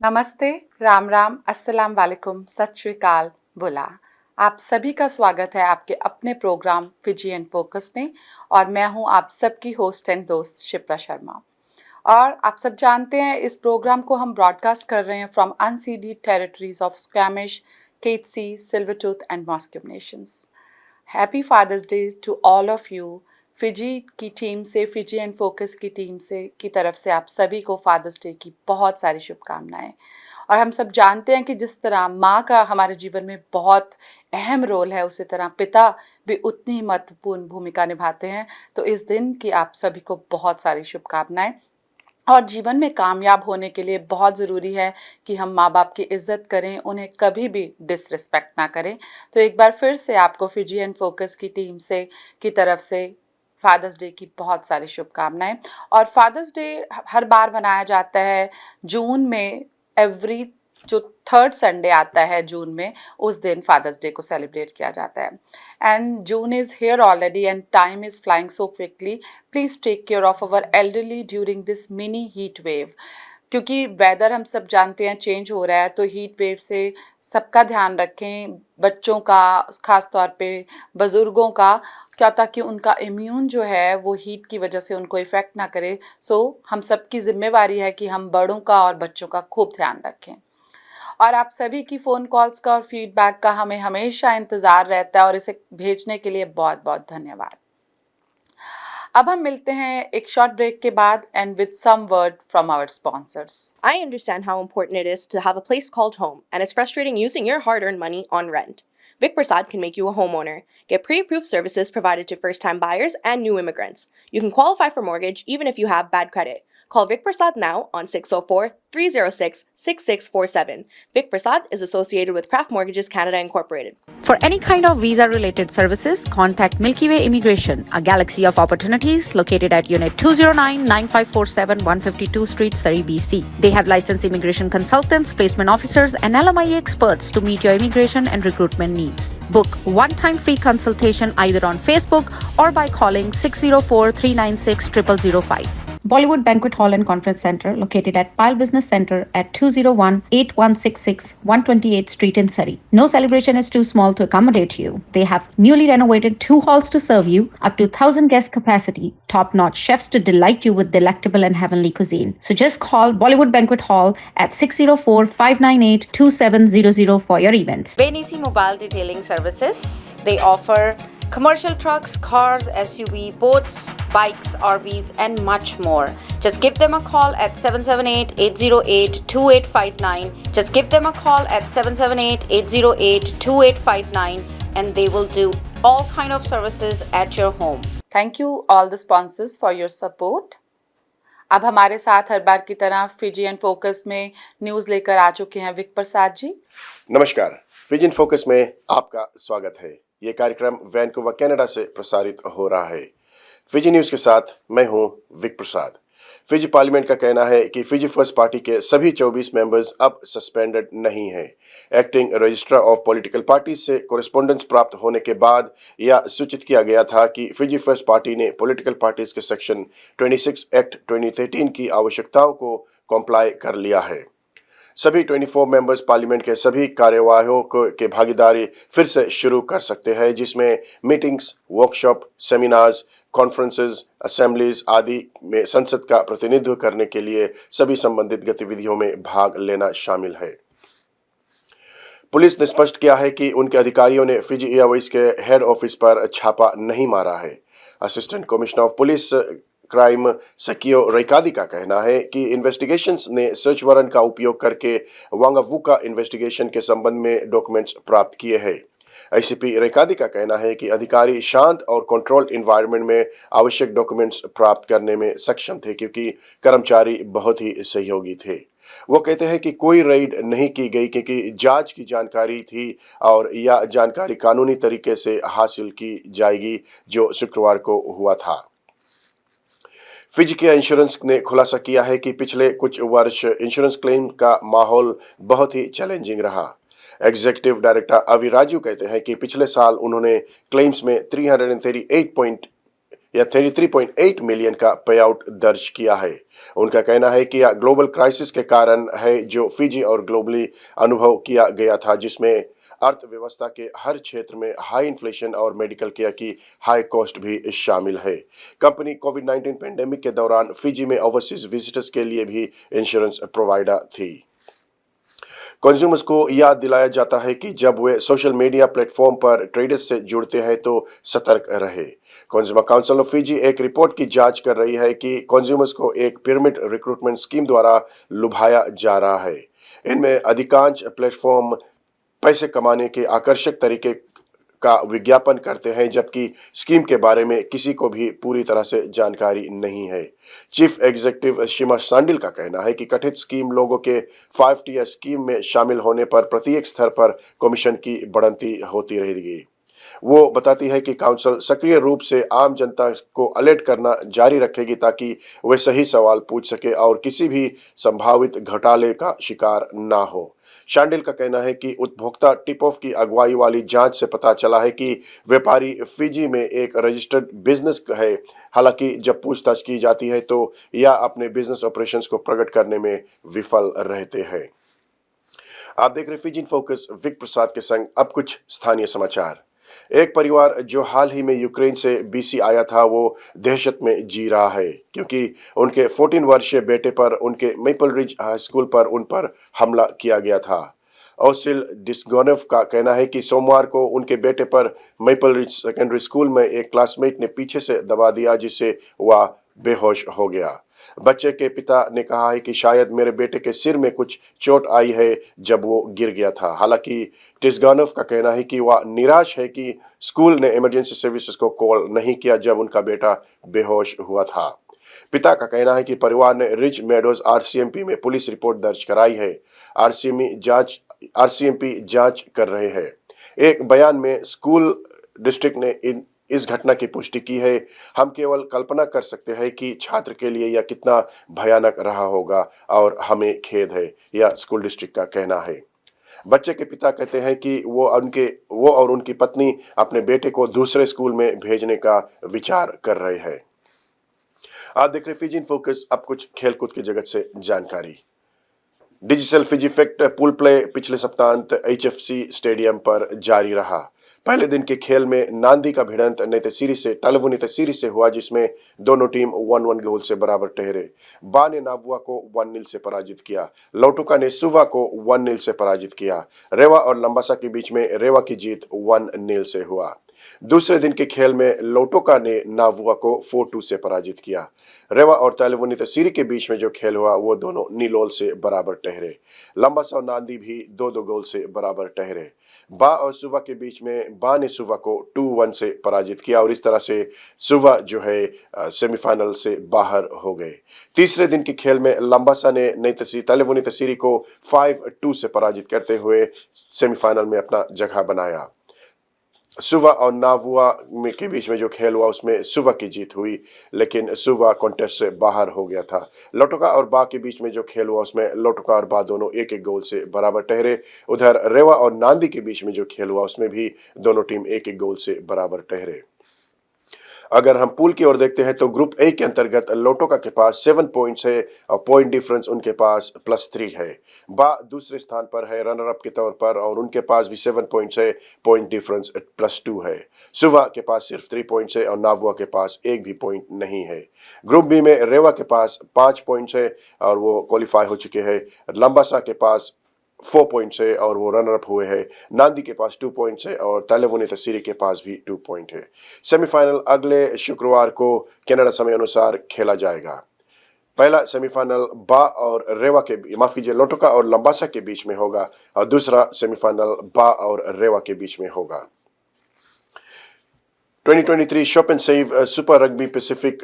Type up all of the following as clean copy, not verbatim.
नमस्ते, राम राम, अस्सलाम वालेकुम, सत श्री अकाल, बोला। आप सभी का स्वागत है आपके अपने प्रोग्राम फिजी एंड फोकस में और मैं हूं आप सबकी होस्ट एंड दोस्त शिप्रा शर्मा। और आप सब जानते हैं इस प्रोग्राम को हम ब्रॉडकास्ट कर रहे हैं from unceded territories of Squamish, केटसी, सिल्वरटूथ and Musqueam nations. Happy father's day to all of you. Fiji की टीम से, फिजी एंड फोकस की टीम से की तरफ से आप सभी को फादर्स डे की बहुत सारी शुभकामनाएं। और हम सब जानते हैं कि जिस तरह माँ का हमारे जीवन में बहुत अहम रोल है, उसी तरह पिता भी उतनी ही महत्वपूर्ण भूमिका निभाते हैं। तो इस दिन की आप सभी को बहुत सारी शुभकामनाएं। और जीवन में कामयाब होने के लिए बहुत ज़रूरी है कि हम माँ बाप की इज़्ज़त करें, उन्हें कभी भी डिसरिस्पेक्ट ना करें। तो एक बार फिर से आपको फिजी एंड फोकस की टीम से की तरफ से फादर्स डे की बहुत सारी शुभकामनाएं। और फादर्स डे हर बार मनाया जाता है जून में। एवरी जो थर्ड संडे आता है जून में, उस दिन फादर्स डे को सेलिब्रेट किया जाता है। And June is here already and time is flying so quickly. Please take care of our elderly during this mini heat wave. क्योंकि वेदर हम सब जानते हैं चेंज हो रहा है, तो हीट वेव से सबका ध्यान रखें, बच्चों का, ख़ास तौर पे बुज़ुर्गों का, क्या ताकि उनका इम्यून जो है वो हीट की वजह से उनको इफ़ेक्ट ना करे। सो हम सब की ज़िम्मेवारी है कि हम बड़ों का और बच्चों का खूब ध्यान रखें। और आप सभी की फ़ोन कॉल्स का और फीडबैक का हमें हमेशा इंतज़ार रहता है और इसे भेजने के लिए बहुत बहुत धन्यवाद। अब हम मिलते हैं एक शॉर्ट ब्रेक के बाद and with some word from our sponsors. I understand how important it is to have a place called home, and it's frustrating using your hard-earned money on rent. Vic Prasad can make you a homeowner. Get pre-approved services provided to first-time buyers and new immigrants. You can qualify for mortgage even if you have bad credit. Call Vic Prasad now on 604-306-6647. Vic Prasad is associated with Craft Mortgages Canada Incorporated. For any kind of visa-related services, contact Milky Way Immigration, a galaxy of opportunities located at Unit 209-9547 152 Street, Surrey, BC. They have licensed immigration consultants, placement officers, and LMIA experts to meet your immigration and recruitment needs. Book one-time free consultation either on Facebook or by calling 604-396-0005. Bollywood Banquet Hall and Conference Center, located at Pile Business Center at 201-8166 128th Street in Surrey. No celebration is too small to accommodate you. They have newly renovated 2 halls to serve you, up to 1,000 guest capacity, top-notch chefs to delight you with delectable and heavenly cuisine. So just call Bollywood Banquet Hall at 604-598-2700 for your events. Benisi Mobile Detailing Services. They offer commercial trucks, cars, SUV, boats, bikes, RVs, and much more. Just give them a call at 778-808-2859. Just give them a call at 778-808-2859 and they will do all kind of services at your home. Thank you all the sponsors for your support. अब हमारे साथ हर बार की तरह Fiji and focus में news लेकर आ चुके हैं विक प्रसाद जी। नमस्कार, फिजी एंड फोकस में आपका स्वागत है। ये कार्यक्रम वैनकूवर कनाडा से प्रसारित हो रहा है। फिजी न्यूज़ के साथ मैं हूं विक प्रसाद। फिजी पार्लियामेंट का कहना है कि फिजी फर्स्ट पार्टी के सभी 24 मेंबर्स अब सस्पेंडेड नहीं हैं। Acting registrar of political party से कॉरेस्पॉन्डेंस प्राप्त होने के बाद यह सूचित किया गया था कि फिजी फर्स्ट पार्टी ने पॉलिटिकल पार्टीज के सेक्शन 26 एक्ट 2013 की आवश्यकताओं को कॉम्प्लाई कर लिया है। सभी 24 मेंबर्स पार्लियामेंट के सभी कार्यवाहियों के भागीदारी फिर से शुरू कर सकते हैं, जिसमें meetings, workshop, seminars, conferences, assemblies आदि में संसद का प्रतिनिधित्व करने के लिए सभी संबंधित गतिविधियों में भाग लेना शामिल है। पुलिस ने स्पष्ट किया है कि उनके अधिकारियों ने फिजी एयरवेज के हेड ऑफिस पर छापा नहीं मारा है। Assistant commissioner of police crime सकियो रेकादी का कहना है कि इन्वेस्टिगेशंस ने सर्च वारंट का उपयोग करके वांगावुका इन्वेस्टिगेशन के संबंध में डॉक्यूमेंट्स प्राप्त किए हैं। आईसीपी रेकादी का कहना है कि अधिकारी शांत और कंट्रोल्ड एनवायरनमेंट में आवश्यक डॉक्यूमेंट्स प्राप्त करने में सक्षम थे, क्योंकि कर्मचारी बहुत ही सहयोगी थे। वो कहते हैं कि कोई रेड नहीं की गई क्योंकि जांच की जानकारी थी और यह जानकारी कानूनी तरीके से हासिल की जाएगी, जो शुक्रवार को हुआ था। फिजी के इंश्योरेंस ने खुलासा किया है कि पिछले कुछ वर्ष इंश्योरेंस क्लेम का माहौल बहुत ही चैलेंजिंग रहा। एग्जीक्यूटिव डायरेक्टर अवी राजू कहते हैं कि पिछले साल उन्होंने क्लेम्स में 338 या 33.8 मिलियन का पे आउट दर्ज किया है। उनका कहना है कि यह ग्लोबल क्राइसिस के कारण है जो फिजी और ग्लोबली अनुभव किया गया था, जिसमें अर्थव्यवस्था के हर क्षेत्र में हाई इन्फ्लेशन और मेडिकल केयर की हाई कॉस्ट भी शामिल है। कंपनी कोविड-19 पेंडेमिक के दौरान फिजी में ओवरसीज विजिटर्स के लिए भी इंश्योरेंस प्रोवाइडर थी। कंज्यूमर्स को याद दिलाया जाता है कि जब वे सोशल मीडिया प्लेटफॉर्म पर ट्रेडर्स से जुड़ते हैं तो सतर्क रहे। कंज्यूमर काउंसिल ऑफ फिजी एक रिपोर्ट की जांच कर रही है कि कंज्यूमर्स को एक पिरामिड रिक्रूटमेंट स्कीम द्वारा लुभाया जा रहा है। इनमें अधिकांश प्लेटफॉर्म पैसे कमाने के आकर्षक तरीके का विज्ञापन करते हैं, जबकि स्कीम के बारे में किसी को भी पूरी तरह से जानकारी नहीं है। चीफ एग्जीक्यूटिव शिमा सांडिल का कहना है कि कथित स्कीम लोगों के 5 टियर स्कीम में शामिल होने पर प्रत्येक स्तर पर कमीशन की बढ़ोतरी होती रहेगी। वो बताती है कि काउंसिल सक्रिय रूप से आम जनता को अलर्ट करना जारी रखेगी ताकि वे सही सवाल पूछ सके और किसी भी संभावित घोटाले का शिकार ना हो। शांडिल का कहना है कि उपभोक्ता टिप ऑफ की अगुवाई वाली जांच से पता चला है कि व्यापारी फिजी में एक रजिस्टर्ड बिजनेस है। हालांकि जब पूछताछ की जाती है तो यह अपने बिजनेस ऑपरेशंस को प्रकट करने में विफल रहते हैं। आप देख रहे फिजी इन फोकस, विक प्रसाद के संग अब कुछ स्थानीय समाचार। एक परिवार जो हाल ही में यूक्रेन से बीसी आया था वो दहशत में जी रहा है क्योंकि उनके 14 वर्षीय बेटे पर उनके मेपल रिज हाई स्कूल पर उन पर हमला किया गया था। ओसिल डिस्गोनेव का कहना है कि सोमवार को उनके बेटे पर मेपल रिज सेकेंडरी स्कूल में एक क्लासमेट ने पीछे से दबा दिया, जिससे वह बेहोश हो गया। बच्चे के पिता ने कहा है कि शायद मेरे बेटे के सिर में कुछ चोट आई है जब वो गिर गया था। हालांकि टिस्गानोव का कहना है कि वह निराश है कि स्कूल ने इमरजेंसी सर्विसेज को कॉल नहीं किया जब उनका बेटा बेहोश हुआ था। पिता का कहना है कि परिवार ने रिच मेडोज आरसीएमपी में पुलिस रिपोर्ट दर्ज कराई है। आरसीएमपी जांच कर रहे हैं। एक बयान में स्कूल डिस्ट्रिक्ट ने इस घटना की पुष्टि की है। हम केवल कल्पना कर सकते हैं कि छात्र के लिए यह कितना भयानक रहा होगा और हमें खेद है, यह स्कूल डिस्ट्रिक्ट का कहना है। बच्चे के पिता कहते हैं कि वो और उनकी पत्नी अपने बेटे को दूसरे स्कूल में भेजने का विचार कर रहे हैं। आप देख रहे फिजी इन फोकस, अब कुछ खेलकूद की जगत से जानकारी। Digital Fiji fact pool play पिछले सप्ताहांत एचएफसी स्टेडियम पर जारी रहा। पहले दिन के खेल में नांदी का भिड़ंत तालवुनी तसीरी से हुआ, जिसमें दोनों टीम 1-1 गोल से बराबर ठहरे। बा ने नाबुआ को 1-0 से पराजित किया। लोटुका ने सुवा को 1-0 से पराजित किया। रेवा और लंबासा के बीच में रेवा की जीत 1-0 से हुआ। दूसरे दिन के खेल में लोटोका ने नावुआ को 4-2 से पराजित किया। रेवा और तालवुनी तसीरी के बीच में जो खेल हुआ वो दोनों नीलोल से बराबर ठहरे। लंबासा और नांदी भी 2-2 गोल से बराबर ठहरे। बा और सुवा के बीच में बा ने सुवा को 2-1 से पराजित किया और इस तरह से सुवा जो है सेमीफाइनल से बाहर हो गए। तीसरे दिन के खेल में लंबासा ने तालवुनी तसीरी को 5-2 से पराजित करते हुए सेमीफाइनल में अपना जगह बनाया। सुवा और नावुआ के बीच में जो खेल हुआ उसमें सुवा की जीत हुई, लेकिन सुवा कॉन्टेस्ट से बाहर हो गया था। लोटोका और बा के बीच में जो खेल हुआ उसमें लोटोका और बा दोनों 1-1 गोल से बराबर ठहरे। उधर रेवा और नांदी के बीच में जो खेल हुआ उसमें भी दोनों टीम 1-1 गोल से बराबर ठहरे। अगर हम पूल की ओर देखते हैं तो ग्रुप ए के अंतर्गत लोटोका के पास 7 पॉइंट्स है और पॉइंट डिफरेंस उनके पास +3 है। बा दूसरे स्थान पर है रनर अप के तौर पर और उनके पास भी 7 पॉइंट्स है, पॉइंट डिफरेंस +2 है। सुवा के पास सिर्फ 3 पॉइंट्स है और नावुआ के पास एक भी पॉइंट नहीं है। ग्रुप बी में रेवा के पास 5 पॉइंट्स है और वो क्वालिफाई हो चुके हैं। लंबासा के पास 4 पॉइंट्स है और वो रनर अप हुए हैं। नांदी के पास 2 पॉइंट्स है और तालवुनी तसीरी के पास भी 2 पॉइंट है। सेमीफाइनल अगले शुक्रवार को कनाडा समय अनुसार खेला जाएगा। पहला सेमीफाइनल बा और रेवा के लोटोका और लंबासा के बीच में होगा और दूसरा सेमीफाइनल बा और रेवा के बीच में होगा। 2023 shop and save super rugby Pacific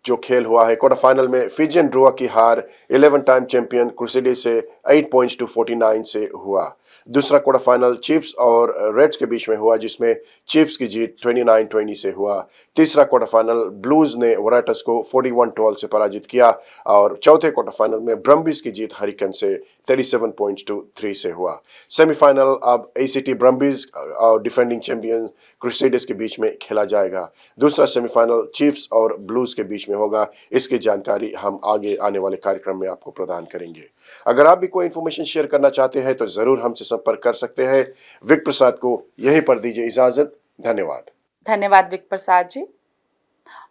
जो खेल हुआ है, क्वार्टर फाइनल में फिजियन ड्रोआ की हार 11 टाइम चैंपियन क्रूसेडर्स से 8 पॉइंट्स टू 49 से हुआ। दूसरा क्वार्टर फाइनल चीफ्स और रेड्स के बीच में हुआ, जिसमें चीफ्स की जीत 29-20 से हुआ। तीसरा क्वार्टर फाइनल ब्लूज ने वराइटस को 41-12 से पराजित किया और चौथे क्वार्टर फाइनल में ब्रम्बीज की जीत हरिकन से 37 पॉइंट्स टू 3 से हुआ। सेमीफाइनल अब एसीटी ब्रम्बीज और डिफेंडिंग चैंपियन क्रूसेडर्स के बीच में खेला खेला जाएगा। दूसरा सेमीफाइनल चीफ्स और ब्लूज के बीच में होगा। इसकी जानकारी हम आगे आने वाले कार्यक्रम में आपको प्रदान करेंगे। अगर आप भी कोई इन्फॉर्मेशन शेयर करना चाहते हैं तो जरूर हमसे संपर्क कर सकते हैं। विक प्रसाद को यहीं पर दीजिए इजाजत। धन्यवाद। धन्यवाद विक प्रसाद जी।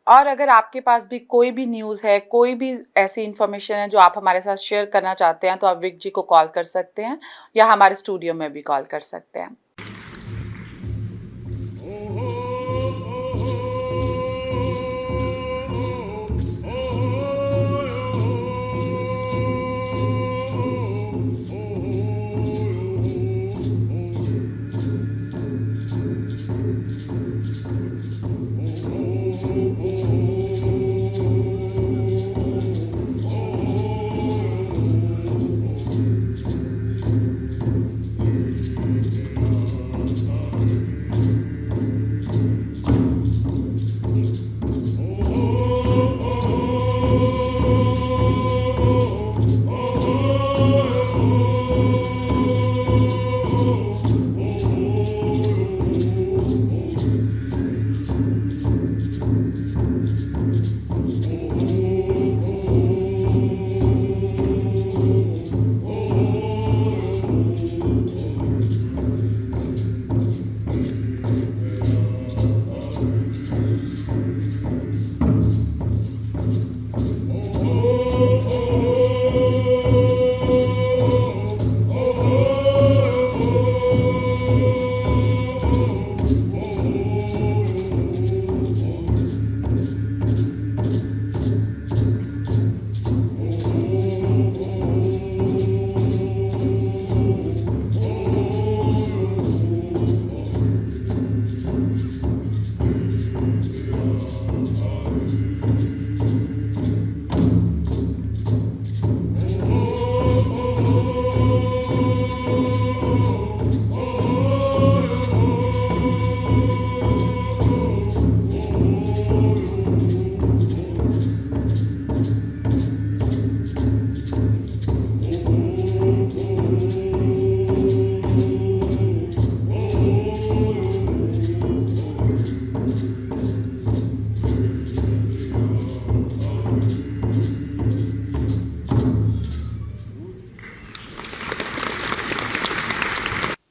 और अगर आपके पास भी कोई भी न्यूज़ है, कोई भी ऐसी इन्फॉर्मेशन है जो आप हमारे साथ शेयर करना चाहते हैं, तो आप विक जी को कॉल कर सकते हैं या हमारे स्टूडियो में भी कॉल कर सकते हैं।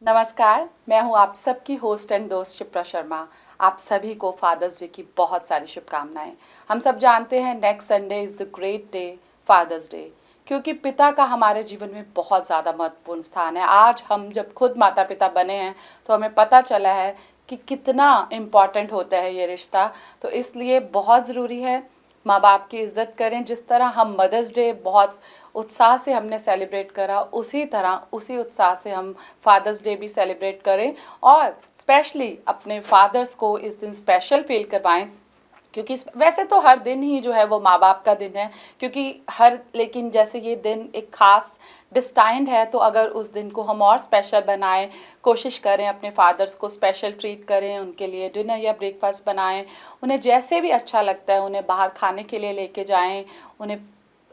नमस्कार, मैं हूं आप सबकी होस्ट एंड दोस्त शिप्रा शर्मा। आप सभी को फादर्स डे की बहुत सारी शुभकामनाएं। हम सब जानते हैं next Sunday is the great day, father's day, क्योंकि पिता का हमारे जीवन में बहुत ज़्यादा महत्वपूर्ण स्थान है। आज हम जब खुद माता पिता बने हैं तो हमें पता चला है कि कितना इम्पॉर्टेंट होता है ये रिश्ता। तो इसलिए बहुत ज़रूरी है माँ बाप की इज़्ज़त करें। जिस तरह हम मदर्स डे बहुत उत्साह से हमने सेलिब्रेट करा, उसी तरह उसी उत्साह से हम फादर्स डे भी सेलिब्रेट करें और स्पेशली अपने फादर्स को इस दिन स्पेशल फील करवाएं। क्योंकि वैसे तो हर दिन ही जो है वो माँ बाप का दिन है, लेकिन जैसे ये दिन एक ख़ास डिस्टाइंड है, तो अगर उस दिन को हम और स्पेशल बनाएं, कोशिश करें अपने फादर्स को स्पेशल ट्रीट करें, उनके लिए डिनर या ब्रेकफास्ट बनाएं, उन्हें जैसे भी अच्छा लगता है उन्हें बाहर खाने के लिए लेके जाएं, उन्हें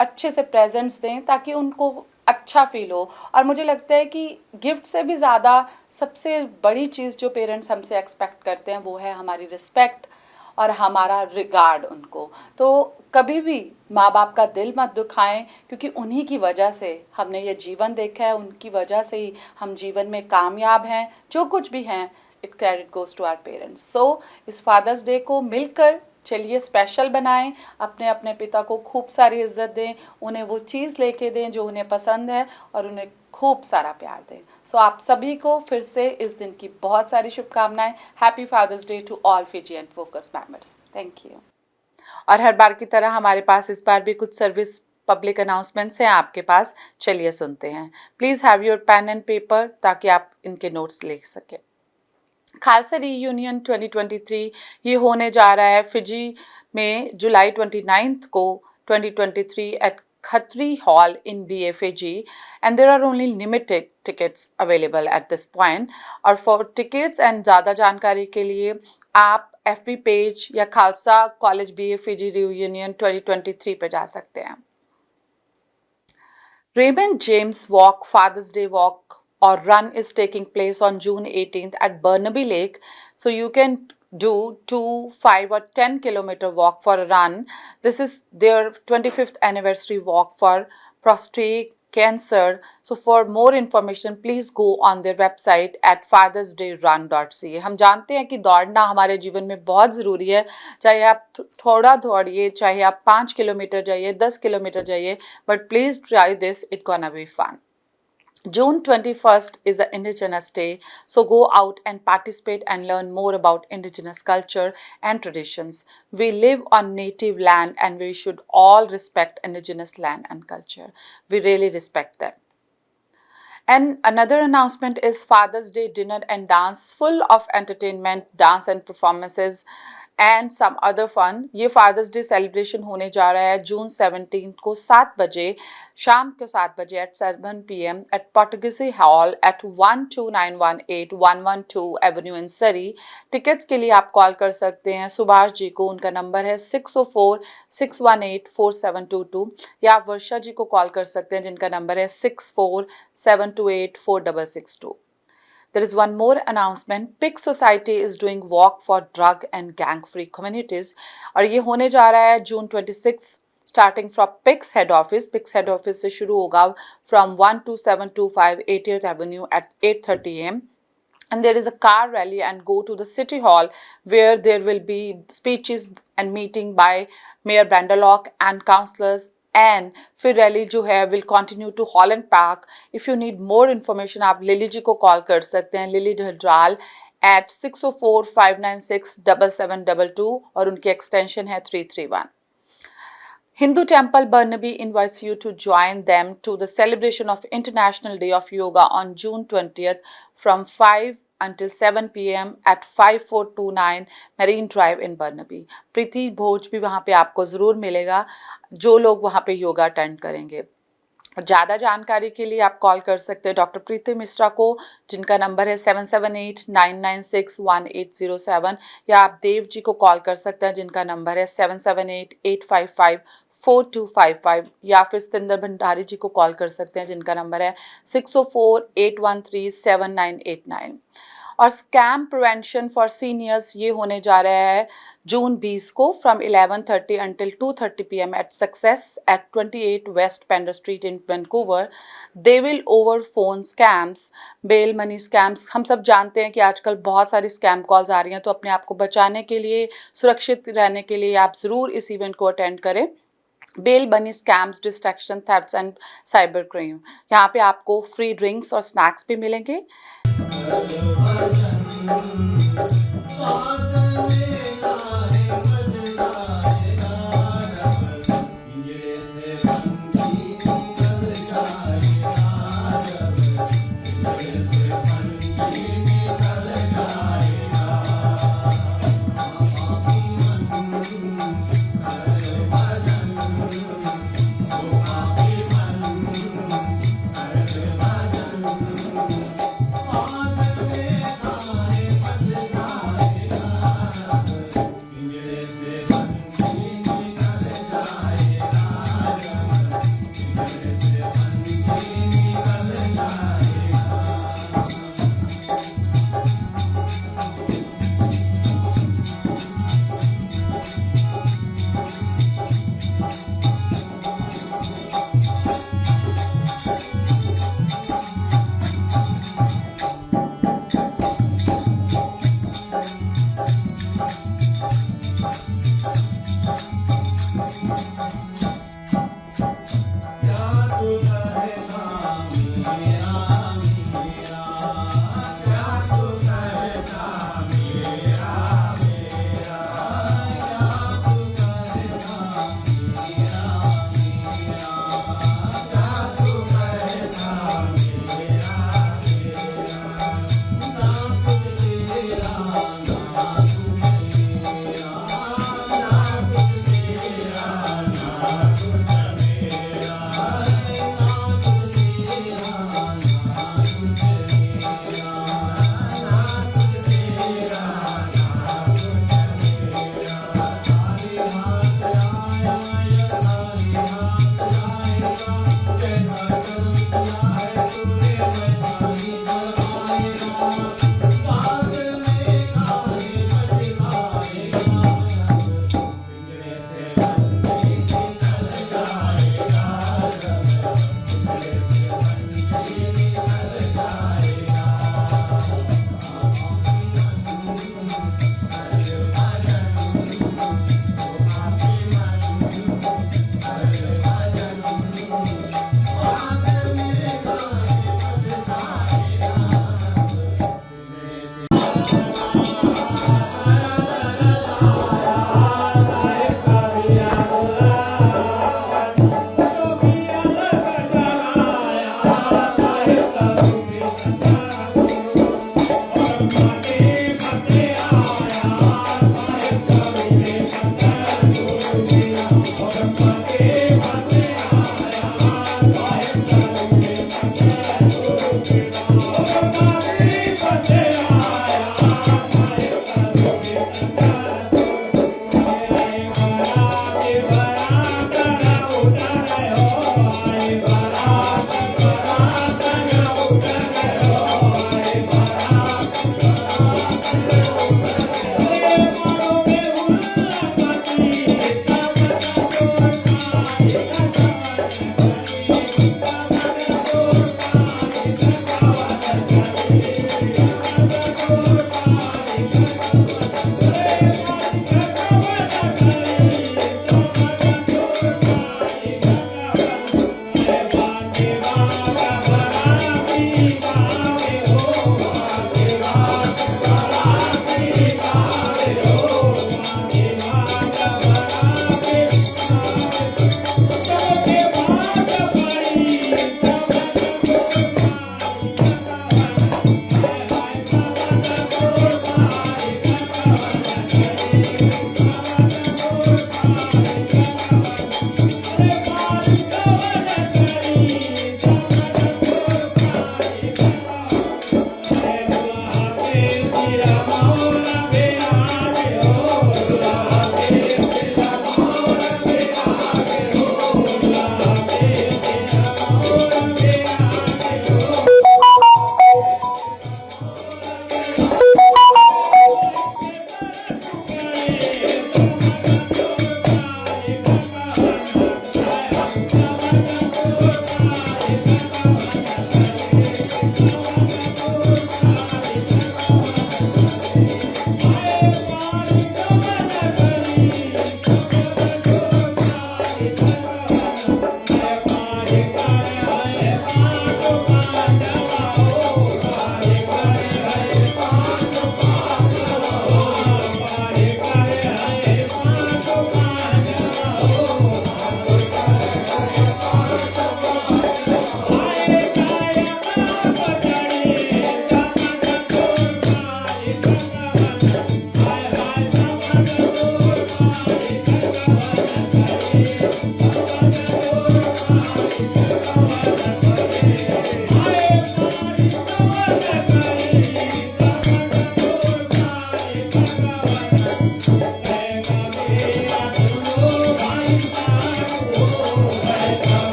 अच्छे से प्रेजेंट्स दें ताकि उनको अच्छा फील हो। और मुझे लगता है कि गिफ्ट से भी ज़्यादा सबसे बड़ी चीज़ जो पेरेंट्स हमसे एक्सपेक्ट करते हैं वो है हमारी रिस्पेक्ट और हमारा रिगार्ड उनको। तो कभी भी माँ बाप का दिल मत दुखाएं, क्योंकि उन्हीं की वजह से हमने ये जीवन देखा है, उनकी वजह से ही हम जीवन में कामयाब हैं। जो कुछ भी हैं, it credit goes to our parents. So इस फादर्स डे को मिलकर चलिए स्पेशल बनाएं, अपने अपने पिता को खूब सारी इज्जत दें, उन्हें वो चीज़ लेके दें जो उन्हें पसंद है और उन्हें खूब सारा प्यार दें। सो आप सभी को फिर से इस दिन की बहुत सारी शुभकामनाएं। Happy father's day to all Fijian Focus members. Thank you. और हर बार की तरह हमारे पास इस बार भी कुछ सर्विस पब्लिक अनाउंसमेंट्स हैं आपके पास। चलिए सुनते हैं। Please have your pen and paper ताकि आप इनके नोट्स ले सकें। खालसा रीयूनियन 2023 ये होने जा रहा है फिजी में जुलाई 29 को 2023 at Khatri hall in BFAG, and there are only limited tickets available at this point. और for tickets and ज़्यादा जानकारी के लिए आप FB पेज या खालसा कॉलेज BFAG रीयूनियन 2023 पे जा सकते हैं। Raymond James Walk Father's Day Walk or run is taking place on June 18th at Burnaby Lake. So you can do 2, 5 or 10 kilometer walk for a run. This is their 25th anniversary walk for prostate cancer. So for more information, please go on their website at fathersdayrun.ca. हम जानते हैं कि दौड़ना हमारे जीवन में बहुत ज़रूरी है, चाहे आप थोड़ा दौड़िए, चाहे आप 5 किलोमीटर जाइए, 10 किलोमीटर जाइए, but please try this, it's gonna be fun. June 21st is the Indigenous Day, so go out and participate and learn more about Indigenous culture and traditions. We live on native land and we should all respect Indigenous land and culture. We really respect them. And another announcement is Father's Day dinner and dance, full of entertainment, dance and performances and some other fun. ये fathers day celebration होने जा रहा है जून 17 को 7 बजे, शाम को 7 बजे at 7 PM at Portuguese Hall at 12918 112 Avenue in Surrey. Tickets के लिए आप कॉल कर सकते हैं सुभाष जी को, उनका नंबर है 604-618-4722, या आप वर्षा जी को कॉल कर सकते हैं जिनका नंबर है 64-728-4662. There is one more announcement. PIC Society is doing walk for drug and gang-free communities. और ये होने जा रहा है June 26 starting from PIC's head office. PIC's head office से शुरू होगा from 12725 80th Avenue at 8:30 AM. And there is a car rally and go to the City Hall where there will be speeches and meeting by Mayor Brandalock and councillors. And फिर rally जो है will continue to Holland Park. If you need more information, आप lily जी को call कर सकते हैं, lily ढलड्राल at 604-596-7722 और उनकी एक्सटेंशन है 331. Hindu Temple Burnaby invites you to join them to the celebration of International Day of Yoga on June 20th from 5 until 7 PM at 5429 Marine Drive in Burnaby. प्रीति भोज भी वहाँ पे आपको ज़रूर मिलेगा जो लोग वहाँ पे योगा अटेंड करेंगे. ज़्यादा जानकारी के लिए आप कॉल कर सकते हैं डॉक्टर प्रीति मिश्रा को, जिनका नंबर है 778-996-1807, या आप देव जी को कॉल कर सकते हैं जिनका नंबर है 778-855-4255, या फिर सतिंदर भंडारी जी को कॉल कर सकते हैं जिनका नंबर है 604-813-7989. और स्कैम प्रिवेंशन फॉर सीनियर्स ये होने जा रहा है जून 20 को from 11:30 until 2:30 PM at Success at 28 West Pender Street in Vancouver. They will over phone scams, bail money scams. हम सब जानते हैं कि आजकल बहुत सारी स्कैम कॉल्स आ रही हैं, तो अपने आप को बचाने के लिए, सुरक्षित रहने के लिए आप ज़रूर इस इवेंट को अटेंड करें. बेल बनी scams, distraction, thefts and cyber crime. यहाँ पे आपको फ्री ड्रिंक्स और स्नैक्स भी मिलेंगे.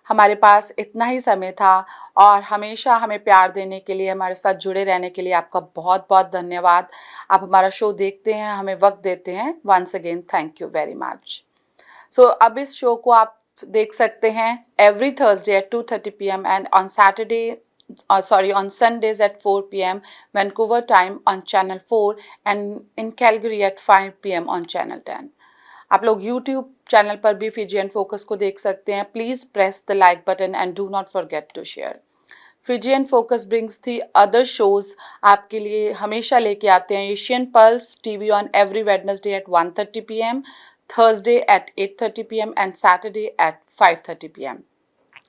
हमारे पास इतना ही समय था और हमेशा हमें प्यार देने के लिए, हमारे साथ जुड़े रहने के लिए आपका बहुत बहुत धन्यवाद। आप हमारा शो देखते हैं, हमें वक्त देते हैं। Once again thank you very much. So अब इस शो को आप देख सकते हैं every Thursday at 2:30 PM and on Saturday on Sundays at 4 PM Vancouver time on Channel 4 and in Calgary at 5 PM on Channel 10. आप लोग YouTube चैनल पर भी फिजियन फोकस को देख सकते हैं. Please press the like button and do not forget to share. Fijian Focus brings the other shows आपके लिए हमेशा लेके आते हैं. Asian Pulse TV on every Wednesday at 1:30 PM, Thursday at 8:30 PM and Saturday at 5:30 PM.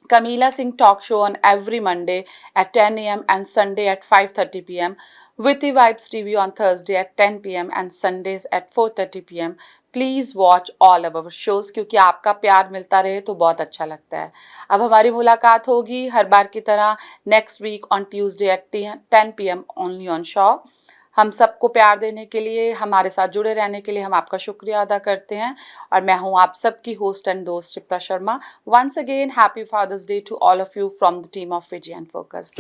Kamila Singh talk show on every Monday at 10 AM and Sunday at 5:30 PM. Witty Vibes TV on Thursday at 10 PM and Sundays at 4:30 PM. Please watch all of our shows क्योंकि आपका प्यार मिलता रहे तो बहुत अच्छा लगता है. अब हमारी मुलाकात होगी हर बार की तरह next week on Tuesday at 10 PM only on show. हम सबको प्यार देने के लिए, हमारे साथ जुड़े रहने के लिए हम आपका शुक्रिया अदा करते हैं. और मैं हूं आप सबकी होस्ट एंड दोस्त Shipra Sharma. Once again happy father's day to all of you from the team of Fijian Focus.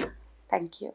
Thank you.